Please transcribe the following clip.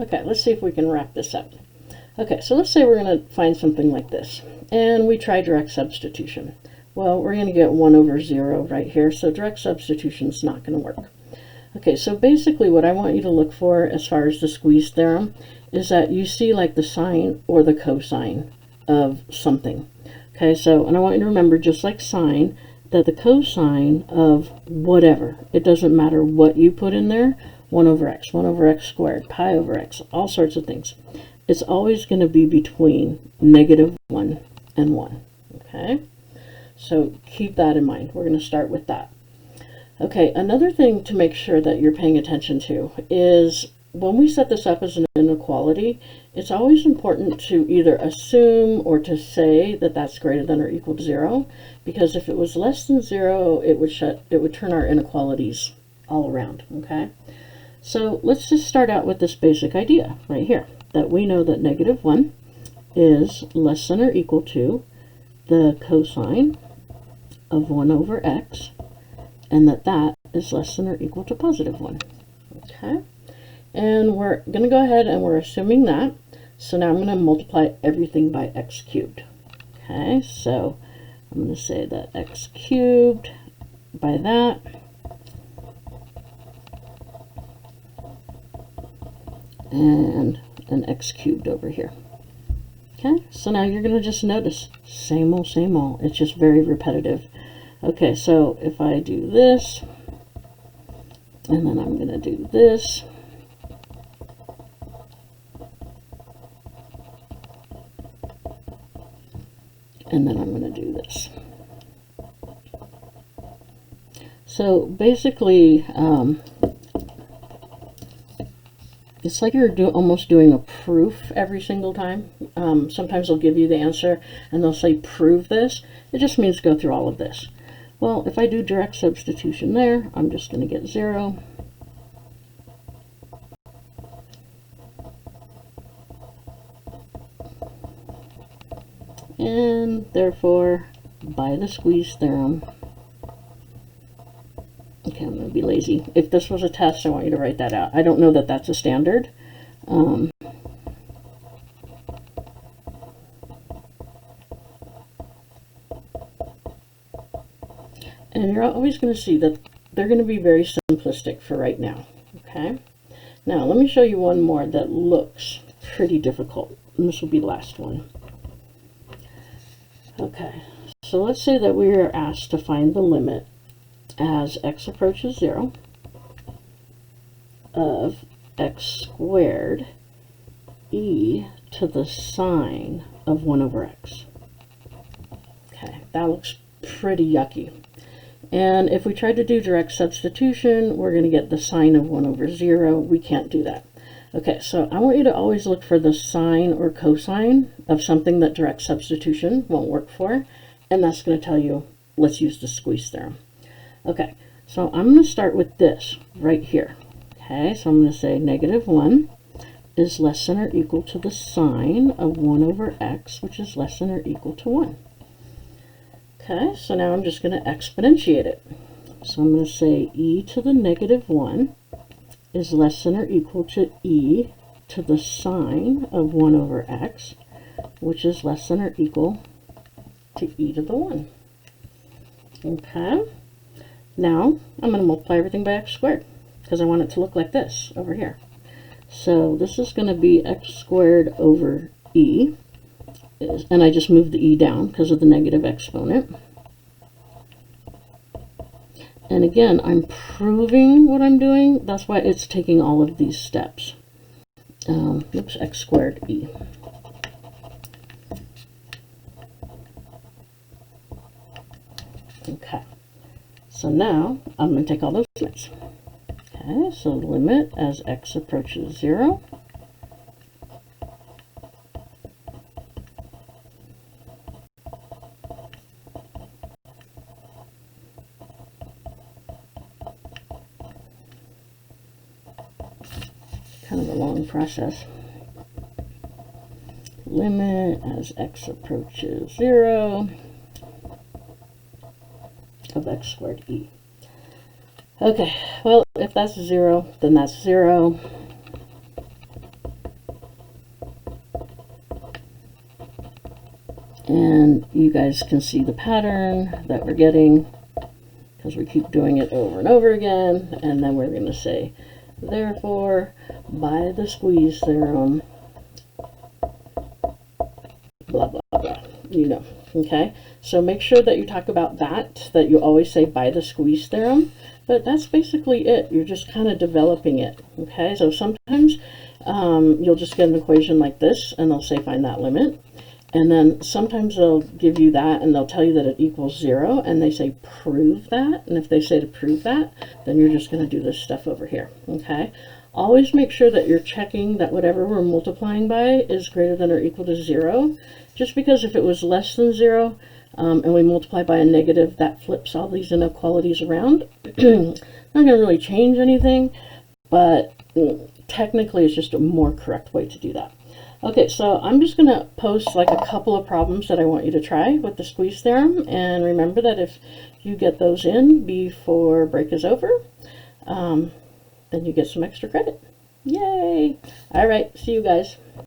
Okay, let's see if we can wrap this up. Okay, so let's say we're going to find something like this, and we try direct substitution. Well, we're going to get 1 over 0 right here, so direct substitution is not going to work. Okay, so basically what I want you to look for as far as the squeeze theorem is that you see like the sine or the cosine of something. Okay, so, and I want you to remember, just like sine, that the cosine of whatever, it doesn't matter what you put in there, 1 over x squared, pi over x, all sorts of things. It's always going to be between -1 and 1. Okay, so keep that in mind. We're going to start with that. Okay, another thing to make sure that you're paying attention to is when we set this up as an inequality, it's always important to either assume or to say that that's greater than or equal to 0, because if it was less than 0, it would turn our inequalities all around. Okay, so let's just start out with this basic idea right here, that we know that -1 is less than or equal to the cosine of 1 over x, and that is less than or equal to +1. Okay, and we're going to go ahead and we're assuming that. So now I'm going to multiply everything by x cubed. Okay, so I'm going to say that x cubed by that, and an x cubed over here. Okay, so now you're going to just notice, same old, it's just very repetitive. Okay, so if I do this, and then I'm going to do this, and then I'm going to do this. So basically, it's like you're almost doing a proof every single time. Sometimes they'll give you the answer and they'll say prove this. It just means go through all of this. Well, if I do direct substitution there, I'm just going to get 0. And therefore, by the squeeze theorem, okay, I'm going to be lazy. If this was a test, I want you to write that out. I don't know that that's a standard. And you're always going to see that they're going to be very simplistic for right now. Okay, now let me show you one more that looks pretty difficult, and this will be the last one. Okay, so let's say that we are asked to find the limit as x approaches 0 of x squared e to the sine of 1 over x. Okay, that looks pretty yucky. And if we try to do direct substitution, we're going to get the sine of 1 over 0. We can't do that. Okay, so I want you to always look for the sine or cosine of something that direct substitution won't work for, and that's going to tell you, let's use the squeeze theorem. Okay, so I'm going to start with this right here. Okay, so I'm going to say -1 is less than or equal to the sine of 1 over x, which is less than or equal to 1. Okay, so now I'm just going to exponentiate it. So I'm going to say e to the -1 is less than or equal to e to the sine of 1 over x, which is less than or equal to e to the 1. Okay, now I'm going to multiply everything by x squared, because I want it to look like this over here. So this is going to be x squared over e, and I just moved the e down because of the negative exponent. And again, I'm proving what I'm doing. That's why it's taking all of these steps. Oops, x squared e. Okay, so now I'm going to take all those limits. Okay, so limit as x approaches 0. Kind of a long process. Limit as x approaches 0 of x squared e. Okay, well, if that's 0, then that's 0. And you guys can see the pattern that we're getting because we keep doing it over and over again. And then we're going to say, therefore, by the squeeze theorem, blah, blah, blah, you know, okay? So make sure that you talk about that you always say by the squeeze theorem, but that's basically it. You're just kind of developing it, okay? So sometimes you'll just get an equation like this, and they'll say find that limit. And then sometimes they'll give you that, and they'll tell you that it equals 0, and they say prove that. And if they say to prove that, then you're just going to do this stuff over here, okay? Always make sure that you're checking that whatever we're multiplying by is greater than or equal to 0, just because if it was less than 0, and we multiply by a negative, that flips all these inequalities around. Not going to really change anything, but technically it's just a more correct way to do that. Okay, so I'm just going to post like a couple of problems that I want you to try with the squeeze theorem, and remember that if you get those in before break is over, then you get some extra credit. Yay! All right, see you guys.